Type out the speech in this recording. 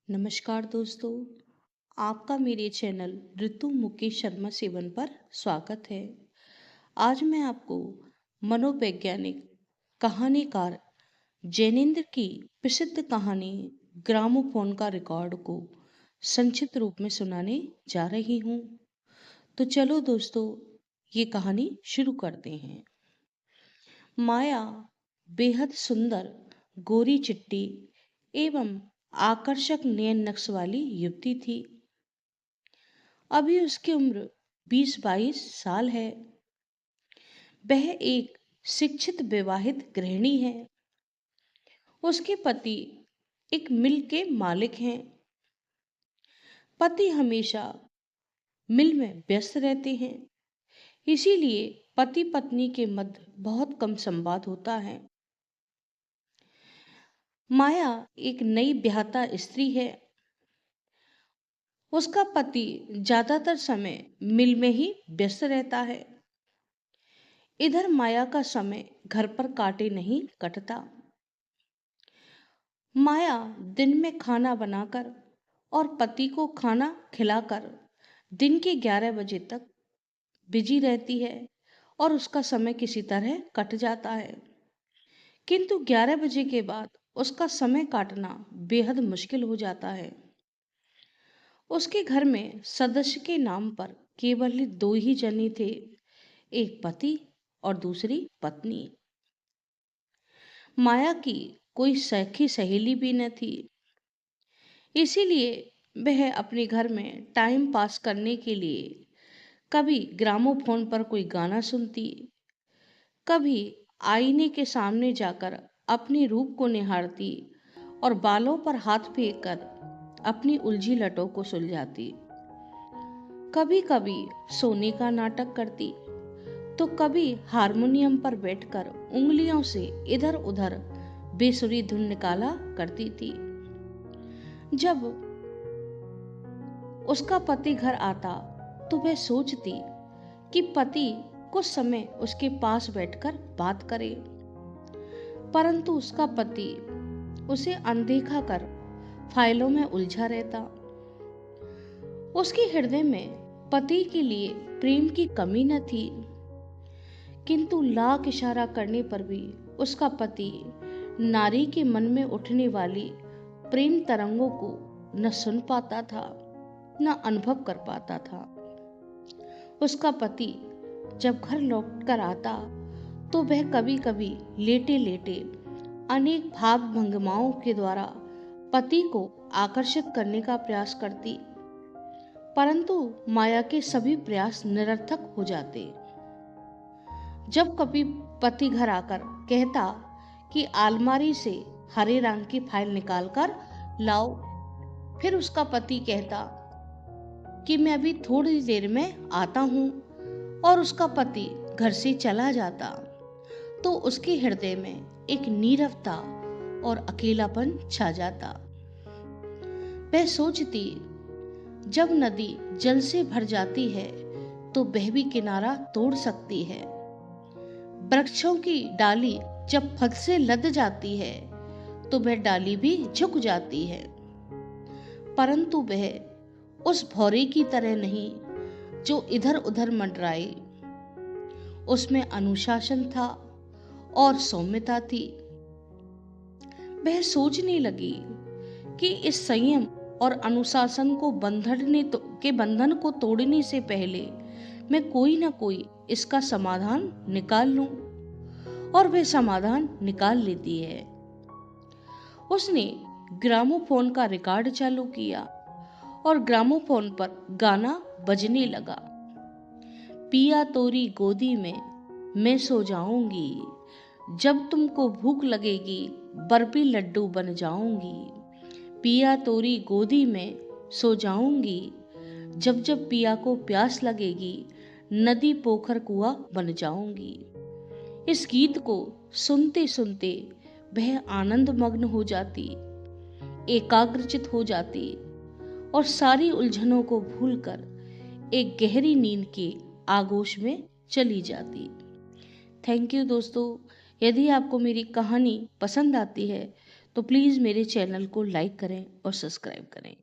नमस्कार दोस्तों, आपका मेरे चैनल ऋतु मुकेश शर्मा सेवन पर स्वागत है। आज मैं आपको मनोवैज्ञानिक कहानीकार जैनेंद्र की प्रसिद्ध कहानी ग्रामोफोन का रिकॉर्ड को संक्षिप्त रूप में सुनाने जा रही हूँ। तो चलो दोस्तों, ये कहानी शुरू करते हैं। माया बेहद सुंदर, गोरी चिट्टी एवं आकर्षक नयन नक्श वाली युवती थी। अभी उसकी उम्र 20-22 साल है। वह एक शिक्षित विवाहित गृहिणी है। उसके पति एक मिल के मालिक हैं। पति हमेशा मिल में व्यस्त रहते हैं, इसीलिए पति पत्नी के मध्य बहुत कम संवाद होता है। माया एक नई ब्याहता स्त्री है। उसका पति ज्यादातर समय मिल में ही व्यस्त रहता है। इधर माया का समय घर पर काटे नहीं कटता। माया दिन में खाना बनाकर और पति को खाना खिलाकर दिन के 11 बजे तक बिजी रहती है और उसका समय किसी तरह कट जाता है। किंतु 11 बजे के बाद उसका समय काटना बेहद मुश्किल हो जाता है। उसके घर में सदस्य के नाम पर केवल 2 ही जने थे, एक पति और दूसरी पत्नी। माया की कोई सखी सहेली भी न थी, इसीलिए वह अपने घर में टाइम पास करने के लिए कभी ग्रामोफोन पर कोई गाना सुनती, कभी आईने के सामने जाकर अपने रूप को निहारती और बालों पर हाथ फेंक कर अपनी उलझी लटों को सुलझाती। कभी कभी सोने का नाटक करती तो कभी हारमोनियम पर बैठकर उंगलियों से इधर उधर बेसुरी धुन निकाला करती थी। जब उसका पति घर आता तो वह सोचती कि पति कुछ समय उसके पास बैठकर बात करे, परंतु उसका पति उसे अनदेखा कर फाइलों में उलझा रहता। उसके हृदय में पति के लिए प्रेम की कमी न थी, किंतु लाख इशारा करने पर भी उसका पति नारी के मन में उठने वाली प्रेम तरंगों को न सुन पाता था, न अनुभव कर पाता था। उसका पति जब घर लौट कर आता तो वह कभी कभी लेटे लेटे अनेक भाव भंगिमाओं के द्वारा पति को आकर्षित करने का प्रयास करती, परंतु माया के सभी प्रयास निरर्थक हो जाते। जब कभी पति घर आकर कहता कि अलमारी से हरे रंग की फाइल निकालकर लाओ, फिर उसका पति कहता कि मैं अभी थोड़ी देर में आता हूं, और उसका पति घर से चला जाता तो उसके हृदय में एक नीरवता और अकेलापन छा जाता। वह सोचती, जब नदी जल से भर जाती है तो वह भी किनारा तोड़ सकती है। वृक्षों की डाली जब फल से लद जाती है तो वह डाली भी झुक जाती है, परंतु वह उस भौरे की तरह नहीं जो इधर उधर मंडराए। उसमें अनुशासन था और सौम्यता थी। वह सोचने लगी कि इस संयम और अनुशासन को बंधन को तोड़ने से पहले मैं कोई ना कोई इसका समाधान निकाल लूं, और वह समाधान निकाल लेती है। उसने ग्रामोफोन का रिकॉर्ड चालू किया और ग्रामोफोन पर गाना बजने लगा। पिया तोरी गोदी में मैं सो जाऊंगी, जब तुमको भूख लगेगी बर्फी लड्डू बन जाऊंगी। पिया तोरी गोदी में सो जाऊंगी, जब जब पिया को प्यास लगेगी नदी पोखर कुआं बन जाऊंगी। इस गीत को सुनते सुनते वह आनंद मग्न हो जाती, एकाग्रचित हो जाती और सारी उलझनों को भूलकर एक गहरी नींद के आगोश में चली जाती। थैंक यू दोस्तों। यदि आपको मेरी कहानी पसंद आती है तो प्लीज़ मेरे चैनल को लाइक करें और सब्सक्राइब करें।